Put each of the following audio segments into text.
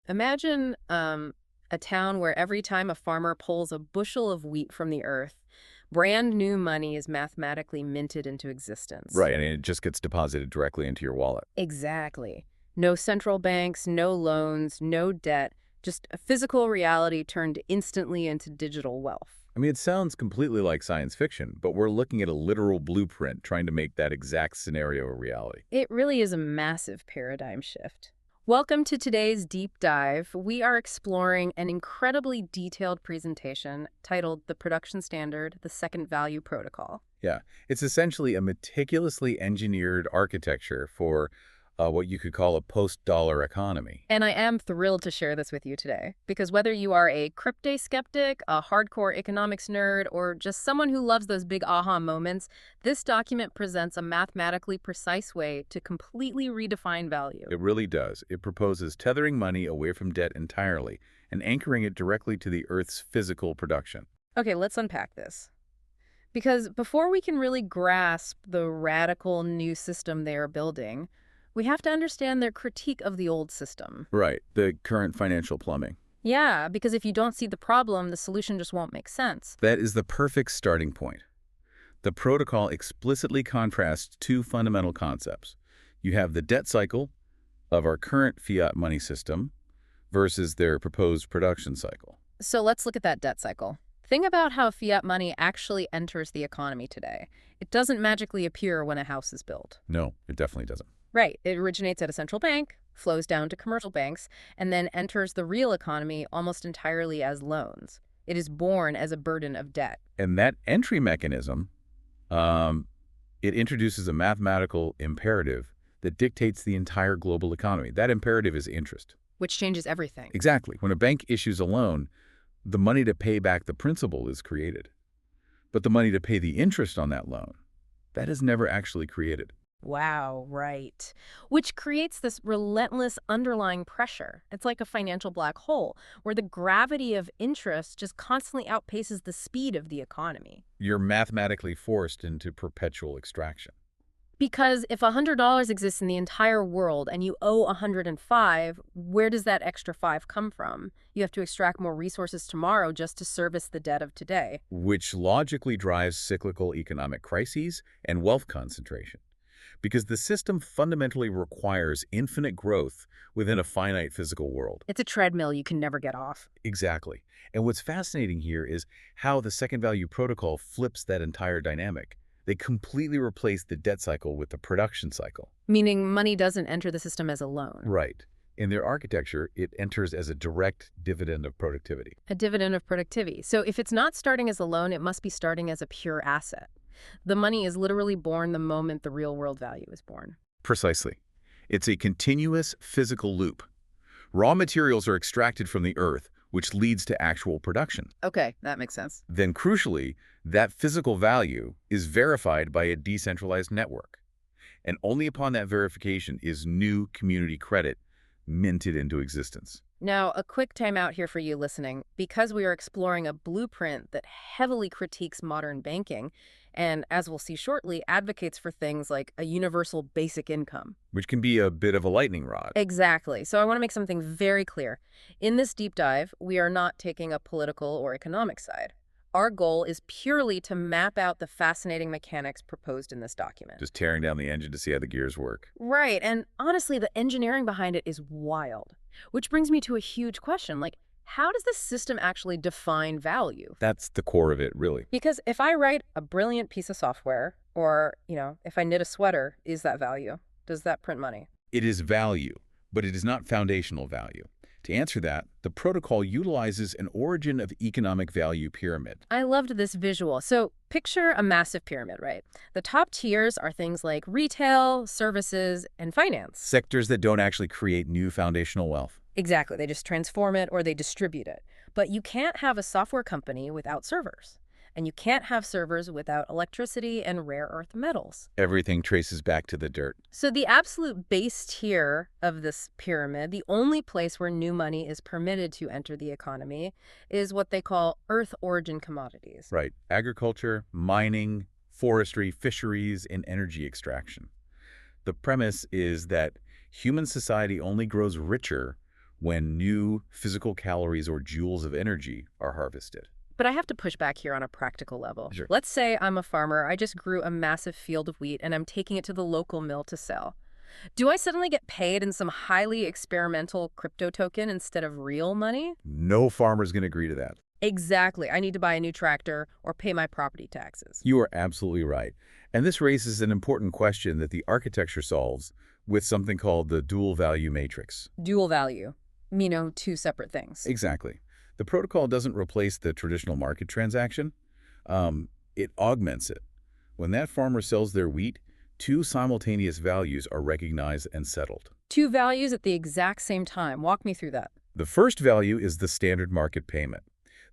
Imagine a town where every time a farmer pulls a bushel of wheat from the earth, brand new money is mathematically minted into existence. Right, and it just gets deposited directly into your wallet. Exactly. No central banks, no loans, no debt, just a physical reality turned instantly into digital wealth. I mean, it sounds completely like science fiction, but we're looking at a literal blueprint trying to make that exact scenario a reality. It really is a massive paradigm shift. Welcome to today's deep dive. We are exploring an incredibly detailed presentation titled The Production Standard, the Second Value Protocol. Yeah, it's essentially a meticulously engineered architecture for what you could call a post-dollar economy. And I am thrilled to share this with you today, because whether you are a crypto skeptic, a hardcore economics nerd, or just someone who loves those big aha moments, this document presents a mathematically precise way to completely redefine value. It really does. It proposes tethering money away from debt entirely and anchoring it directly to the Earth's physical production. Okay, let's unpack this. Because before we can really grasp the radical new system they are building, we have to understand their critique of the old system. Right, the current financial plumbing. Yeah, because if you don't see the problem, the solution just won't make sense. That is the perfect starting point. The protocol explicitly contrasts two fundamental concepts. You have the debt cycle of our current fiat money system versus their proposed production cycle. So let's look at that debt cycle. Think about how fiat money actually enters the economy today. It doesn't magically appear when a house is built. No, it definitely doesn't. Right, it originates at a central bank, flows down to commercial banks, and then enters the real economy almost entirely as loans. It is born as a burden of debt. And that entry mechanism, it introduces a mathematical imperative that dictates the entire global economy. That imperative is interest. Which changes everything. Exactly. When a bank issues a loan, the money to pay back the principal is created. But the money to pay the interest on that loan, that is never actually created. Wow, right. Which creates this relentless underlying pressure. It's like a financial black hole, where the gravity of interest just constantly outpaces the speed of the economy. You're mathematically forced into perpetual extraction. Because if $100 exists in the entire world and you owe 105, where does that extra 5 come from? You have to extract more resources tomorrow just to service the debt of today. Which logically drives cyclical economic crises and wealth concentration. Because the system fundamentally requires infinite growth within a finite physical world. It's a treadmill you can never get off. Exactly. And what's fascinating here is how the second value protocol flips that entire dynamic. They completely replace the debt cycle with the production cycle. Meaning money doesn't enter the system as a loan. Right. In their architecture, it enters as a direct dividend of productivity. A dividend of productivity. So if it's not starting as a loan, it must be starting as a pure asset. The money is literally born the moment the real world value is born. Precisely. It's a continuous physical loop. Raw materials are extracted from the earth, which leads to actual production. Okay, that makes sense. Then crucially, that physical value is verified by a decentralized network. And only upon that verification is new community credit minted into existence. Now, a quick timeout here for you listening. Because we are exploring a blueprint that heavily critiques modern banking, and as we'll see shortly, advocates for things like a universal basic income. Which can be a bit of a lightning rod. Exactly. So I want to make something very clear. In this deep dive, we are not taking a political or economic side. Our goal is purely to map out the fascinating mechanics proposed in this document. Just tearing down the engine to see how the gears work. Right, and honestly, the engineering behind it is wild. Which brings me to a huge question, like, how does this system actually define value? That's the core of it, really. Because if I write a brilliant piece of software, or, if I knit a sweater, is that value? Does that print money? It is value, but it is not foundational value. To answer that, the protocol utilizes an origin of economic value pyramid. I loved this visual. So picture a massive pyramid, right? The top tiers are things like retail, services, and finance. Sectors that don't actually create new foundational wealth. Exactly. They just transform it or they distribute it. But you can't have a software company without servers. And you can't have servers without electricity and rare earth metals. Everything traces back to the dirt. So the absolute base tier of this pyramid, the only place where new money is permitted to enter the economy, is what they call earth origin commodities. Right. Agriculture, mining, forestry, fisheries, and energy extraction. The premise is that human society only grows richer when new physical calories or joules of energy are harvested. But I have to push back here on a practical level. Sure. Let's say I'm a farmer. I just grew a massive field of wheat and I'm taking it to the local mill to sell. Do I suddenly get paid in some highly experimental crypto token instead of real money? No farmer's going to agree to that. Exactly. I need to buy a new tractor or pay my property taxes. You are absolutely right. And this raises an important question that the architecture solves with something called the dual value matrix. Dual value. Two separate things. Exactly. The protocol doesn't replace the traditional market transaction. It augments it. When that farmer sells their wheat, two simultaneous values are recognized and settled. Two values at the exact same time. Walk me through that. The first value is the standard market payment.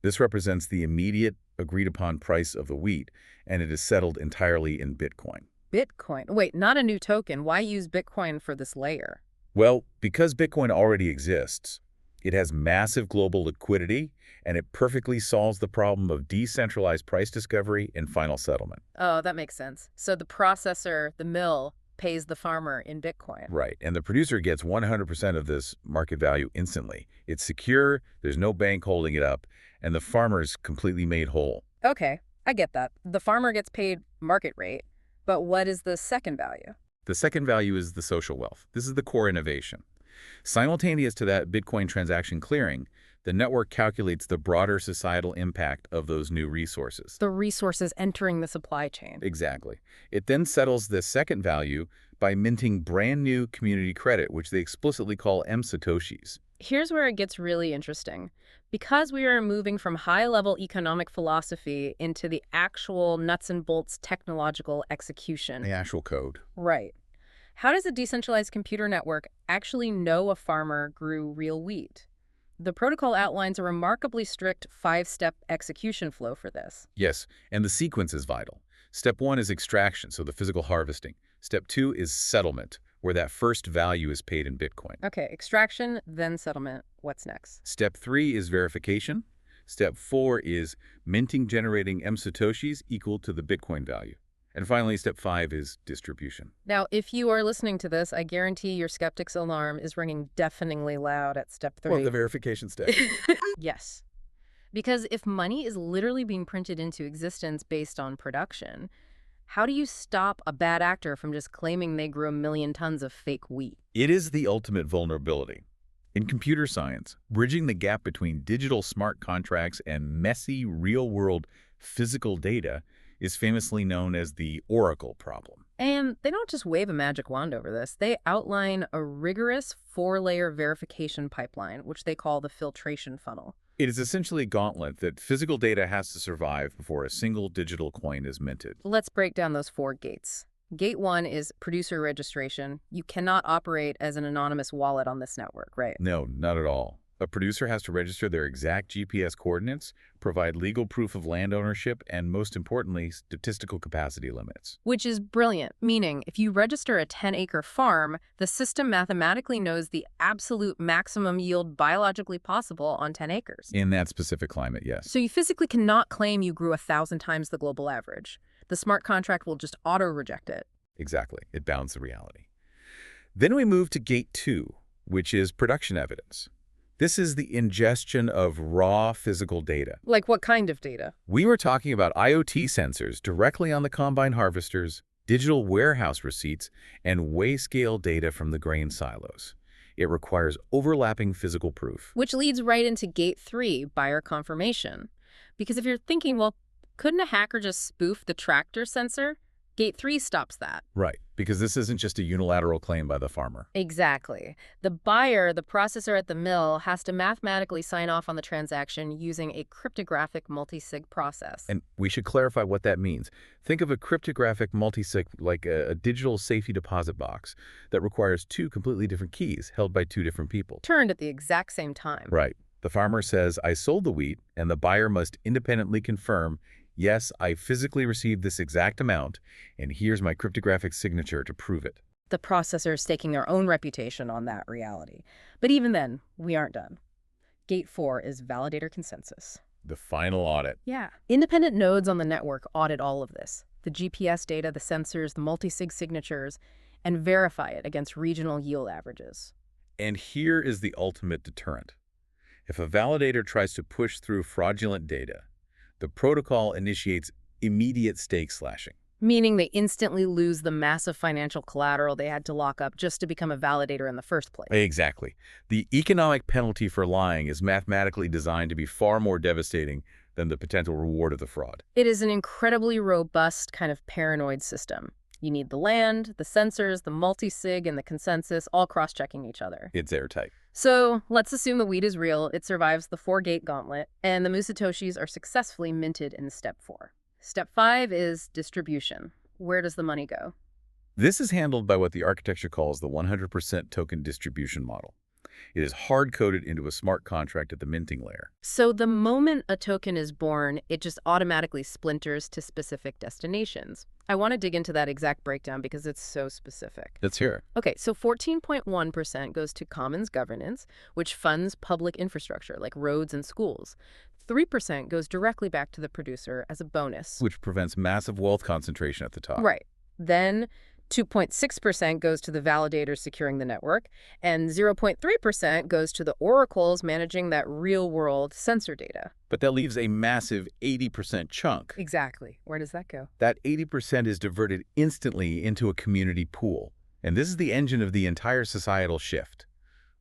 This represents the immediate agreed-upon price of the wheat, and it is settled entirely in Bitcoin. Bitcoin. Wait, not a new token. Why use Bitcoin for this layer? Well, because Bitcoin already exists, it has massive global liquidity, and it perfectly solves the problem of decentralized price discovery and final settlement. Oh, that makes sense. So the processor, the mill, pays the farmer in Bitcoin. Right, and the producer gets 100% of this market value instantly. It's secure, there's no bank holding it up, and the farmer's completely made whole. Okay, I get that. The farmer gets paid market rate, but what is the second value? The second value is the social wealth. This is the core innovation. Simultaneous to that Bitcoin transaction clearing, the network calculates the broader societal impact of those new resources. The resources entering the supply chain. Exactly. It then settles this second value by minting brand new community credit, which they explicitly call M-Satoshis. Here's where it gets really interesting. Because we are moving from high-level economic philosophy into the actual nuts and bolts technological execution. The actual code. Right. How does a decentralized computer network actually know a farmer grew real wheat? The protocol outlines a remarkably strict 5-step execution flow for this. Yes, and the sequence is vital. Step 1 is extraction, so the physical harvesting. Step 2 is settlement, where that first value is paid in Bitcoin. Okay, extraction, then settlement. What's next? Step 3 is verification. Step 4 is minting generating M-Satoshis equal to the Bitcoin value. And finally, step 5 is distribution. Now, if you are listening to this, I guarantee your skeptic's alarm is ringing deafeningly loud at step 3. Well, the verification step. Yes. Because if money is literally being printed into existence based on production, how do you stop a bad actor from just claiming they grew 1 million tons of fake wheat? It is the ultimate vulnerability. In computer science, bridging the gap between digital smart contracts and messy, real-world physical data is famously known as the Oracle problem. And they don't just wave a magic wand over this. They outline a rigorous 4-layer verification pipeline, which they call the filtration funnel. It is essentially a gauntlet that physical data has to survive before a single digital coin is minted. Let's break down those 4 gates. Gate 1 is producer registration. You cannot operate as an anonymous wallet on this network, right? No, not at all. A producer has to register their exact GPS coordinates, provide legal proof of land ownership, and most importantly, statistical capacity limits. Which is brilliant, meaning if you register a 10-acre farm, the system mathematically knows the absolute maximum yield biologically possible on 10 acres. In that specific climate, yes. So you physically cannot claim you grew 1,000 times the global average. The smart contract will just auto-reject it. Exactly. It bounds the reality. Then we move to Gate 2, which is production evidence. This is the ingestion of raw physical data. Like what kind of data? We were talking about IoT sensors directly on the combine harvesters, digital warehouse receipts, and weigh-scale data from the grain silos. It requires overlapping physical proof. Which leads right into Gate 3, buyer confirmation. Because if you're thinking, well, couldn't a hacker just spoof the tractor sensor? Gate 3 stops that. Right, because this isn't just a unilateral claim by the farmer. Exactly. The buyer, the processor at the mill, has to mathematically sign off on the transaction using a cryptographic multi-sig process. And we should clarify what that means. Think of a cryptographic multi-sig like a digital safety deposit box that requires 2 completely different keys held by 2 different people. Turned at the exact same time. Right. The farmer says, I sold the wheat, and the buyer must independently confirm, yes, I physically received this exact amount, and here's my cryptographic signature to prove it. The processor is staking their own reputation on that reality. But even then, we aren't done. Gate 4 is validator consensus. The final audit. Yeah. Independent nodes on the network audit all of this. The GPS data, the sensors, the multi-sig signatures, and verify it against regional yield averages. And here is the ultimate deterrent. If a validator tries to push through fraudulent data, the protocol initiates immediate stake slashing. Meaning they instantly lose the massive financial collateral they had to lock up just to become a validator in the first place. Exactly. The economic penalty for lying is mathematically designed to be far more devastating than the potential reward of the fraud. It is an incredibly robust kind of paranoid system. You need the land, the sensors, the multi-sig, and the consensus all cross-checking each other. It's airtight. So let's assume the weed is real, it survives the four-gate gauntlet, and the Musatoshis are successfully minted in step 4. Step 5 is distribution. Where does the money go? This is handled by what the architecture calls the 100% token distribution model. It is hard-coded into a smart contract at the minting layer. So the moment a token is born, it just automatically splinters to specific destinations. I want to dig into that exact breakdown because it's so specific. Let's hear it. Okay, so 14.1% goes to commons governance, which funds public infrastructure like roads and schools. 3% goes directly back to the producer as a bonus. Which prevents massive wealth concentration at the top. Right. Then 2.6% goes to the validators securing the network, and 0.3% goes to the oracles managing that real-world sensor data. But that leaves a massive 80% chunk. Exactly. Where does that go? That 80% is diverted instantly into a community pool. And this is the engine of the entire societal shift.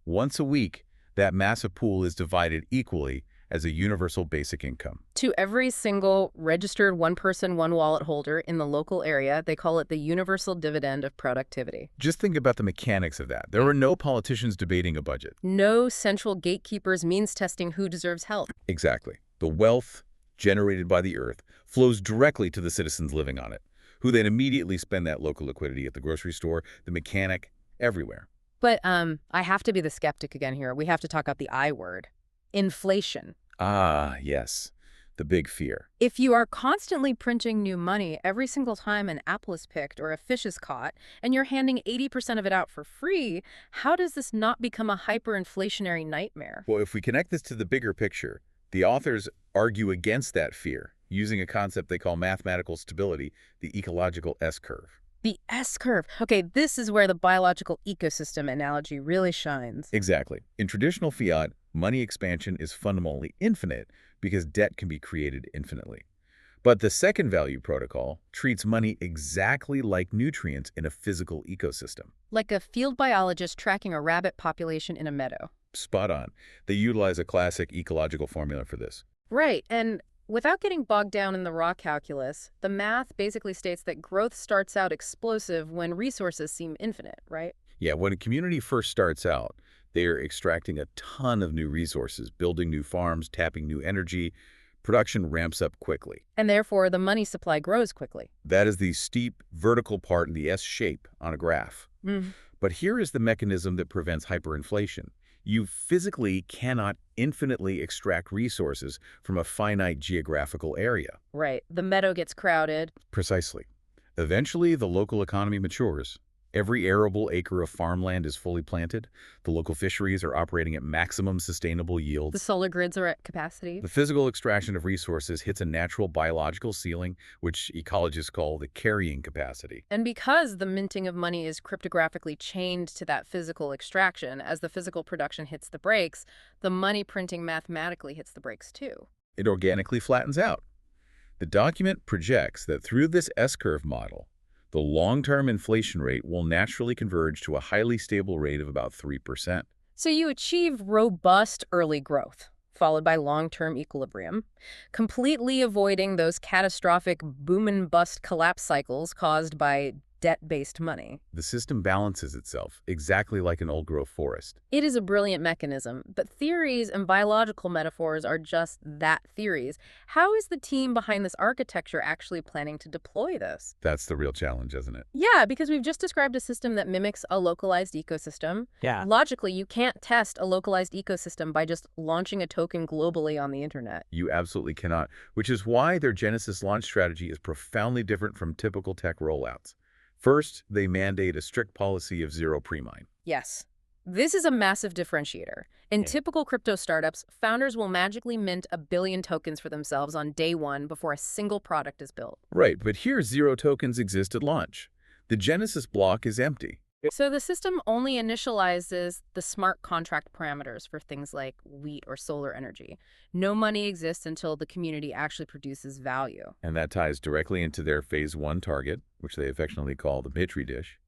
Once a week, that massive pool is divided equally as a universal basic income. To every single registered one-person, one-wallet holder in the local area, they call it the universal dividend of productivity. Just think about the mechanics of that. There are no politicians debating a budget. No central gatekeepers means testing who deserves help. Exactly. The wealth generated by the earth flows directly to the citizens living on it, who then immediately spend that local liquidity at the grocery store, the mechanic, everywhere. But I have to be the skeptic again here. We have to talk about the I word. Inflation. Ah, yes. The big fear. If you are constantly printing new money every single time an apple is picked or a fish is caught, and you're handing 80% of it out for free, how does this not become a hyperinflationary nightmare? Well, if we connect this to the bigger picture, the authors argue against that fear, using a concept they call mathematical stability, the ecological S-curve. The S-curve. Okay, this is where the biological ecosystem analogy really shines. Exactly. In traditional fiat, money expansion is fundamentally infinite because debt can be created infinitely. But the second value protocol treats money exactly like nutrients in a physical ecosystem. Like a field biologist tracking a rabbit population in a meadow. Spot on. They utilize a classic ecological formula for this. Right, and without getting bogged down in the raw calculus, the math basically states that growth starts out explosive when resources seem infinite, right? Yeah, when a community first starts out, they are extracting a ton of new resources, building new farms, tapping new energy. Production ramps up quickly. And therefore, the money supply grows quickly. That is the steep vertical part in the S shape on a graph. But here is the mechanism that prevents hyperinflation. You physically cannot infinitely extract resources from a finite geographical area. Right. The meadow gets crowded. Precisely. Eventually, the local economy matures. Every arable acre of farmland is fully planted. The local fisheries are operating at maximum sustainable The yields. solar grids are at capacity. The physical extraction of resources hits a natural biological ceiling, which ecologists call the carrying capacity. And because the minting of money is cryptographically chained to that physical extraction, as the physical production hits the brakes, the money printing mathematically hits the brakes too. It organically flattens out. The document projects that through this S-curve model, the long-term inflation rate will naturally converge to a highly stable rate of about 3%. So you achieve robust early growth, followed by long-term equilibrium, completely avoiding those catastrophic boom and bust collapse cycles caused by debt-based money. The system balances itself, exactly like an old-growth forest. It is a brilliant mechanism, but theories and biological metaphors are just that, theories. How is the team behind this architecture actually planning to deploy this? That's the real challenge, isn't it? Yeah, because we've just described a system that mimics a localized ecosystem. Yeah. Logically, you can't test a localized ecosystem by just launching a token globally on the internet. You absolutely cannot, which is why their Genesis launch strategy is profoundly different from typical tech rollouts. First, they mandate a strict policy of zero pre-mine. Yes. This is a massive differentiator. In typical crypto startups, founders will magically mint 1 billion tokens for themselves on day one before a single product is built. Right, but here zero tokens exist at launch. The Genesis block is empty. So the system only initializes the smart contract parameters for things like wheat or solar energy. No money exists until the community actually produces value. And that ties directly into their phase one target, which they affectionately call the Petri dish.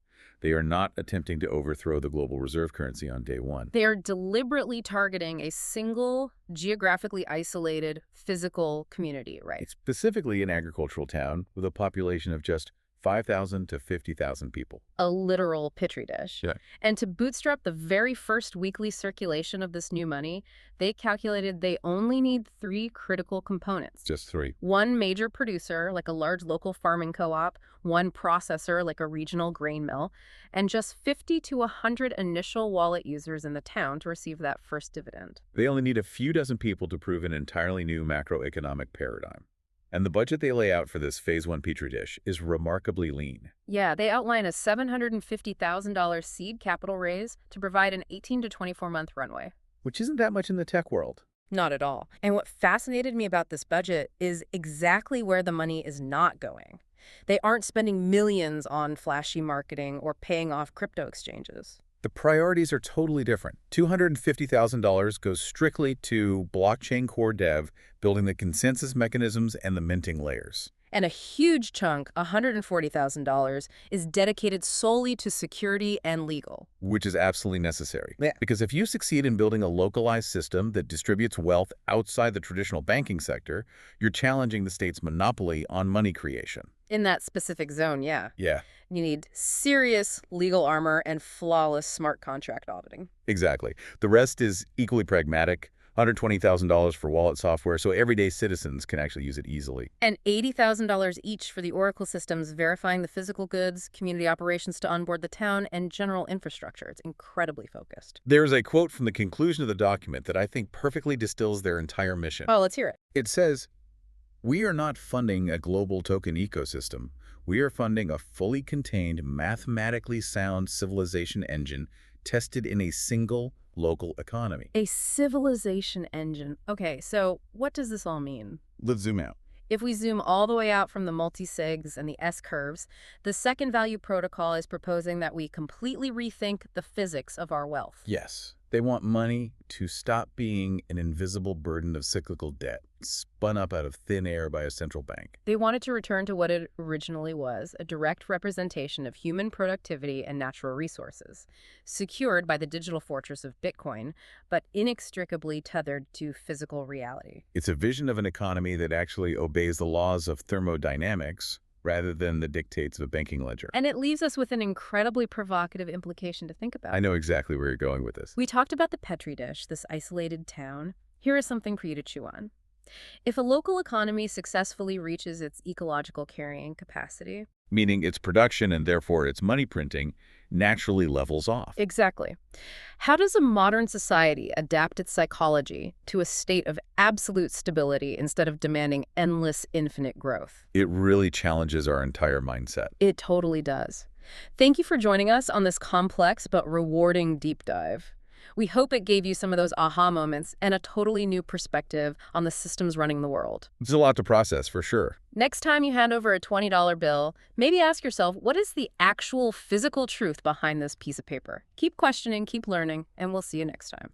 They are not attempting to overthrow the global reserve currency on day one. They are deliberately targeting a single, geographically isolated, physical community, right? It's specifically an agricultural town with a population of just 5,000 to 50,000 people. A literal petri dish. Yeah. And to bootstrap the very first weekly circulation of this new money, they calculated they only need three critical components. Just three. One major producer, like a large local farming co-op, one processor, like a regional grain mill, and just 50 to 100 initial wallet users in the town to receive that first dividend. They only need a few dozen people to prove an entirely new macroeconomic paradigm. And the budget they lay out for this phase one Petri dish is remarkably lean. Yeah, they outline a $750,000 seed capital raise to provide an 18 to 24-month runway. Which isn't that much in the tech world. Not at all. And what fascinated me about this budget is exactly where the money is not going. They aren't spending millions on flashy marketing or paying off crypto exchanges. The priorities are totally different. $250,000 goes strictly to blockchain core dev, building the consensus mechanisms and the minting layers. And a huge chunk, $140,000, is dedicated solely to security and legal. Which is absolutely necessary. Yeah. Because if you succeed in building a localized system that distributes wealth outside the traditional banking sector, you're challenging the state's monopoly on money creation. In that specific zone, yeah. Yeah, You need serious legal armor and flawless smart contract auditing. exactly. The rest is equally pragmatic. $120,000 for wallet software so everyday citizens can actually use it easily. And $80,000 each for the Oracle systems verifying the physical goods, community operations to onboard the town, and general infrastructure. It's incredibly focused. There's a quote from the conclusion of the document that I think perfectly distills their entire mission. Oh, let's hear it. It says, "We are not funding a global token ecosystem. We are funding a fully contained, mathematically sound civilization engine tested in a single local economy." A civilization engine. Okay, so what does this all mean? Let's zoom out. If we zoom all the way out from the multi-sigs and the S-curves, the second value protocol is proposing that we completely rethink the physics of our wealth. Yes, they want money to stop being an invisible burden of cyclical debt, spun up out of thin air by a central bank. They wanted to return to what it originally was, a direct representation of human productivity and natural resources, secured by the digital fortress of Bitcoin, but inextricably tethered to physical reality. It's a vision of an economy that actually obeys the laws of thermodynamics rather than the dictates of a banking ledger. And it leaves us with an incredibly provocative implication to think about. I know exactly where you're going with this. We talked about the Petri dish, this isolated town. Here is something for you to chew on. If a local economy successfully reaches its ecological carrying capacity, Meaning its production and therefore its money printing naturally levels off. exactly. How does a modern society adapt its psychology to a state of absolute stability instead of demanding endless, infinite growth? It really challenges our entire mindset. It totally does. Thank you for joining us on this complex but rewarding deep dive. We hope it gave you some of those aha moments and a totally new perspective on the systems running the world. It's a lot to process, for sure. Next time you hand over a $20 bill, maybe ask yourself, what is the actual physical truth behind this piece of paper? Keep questioning, keep learning, and we'll see you next time.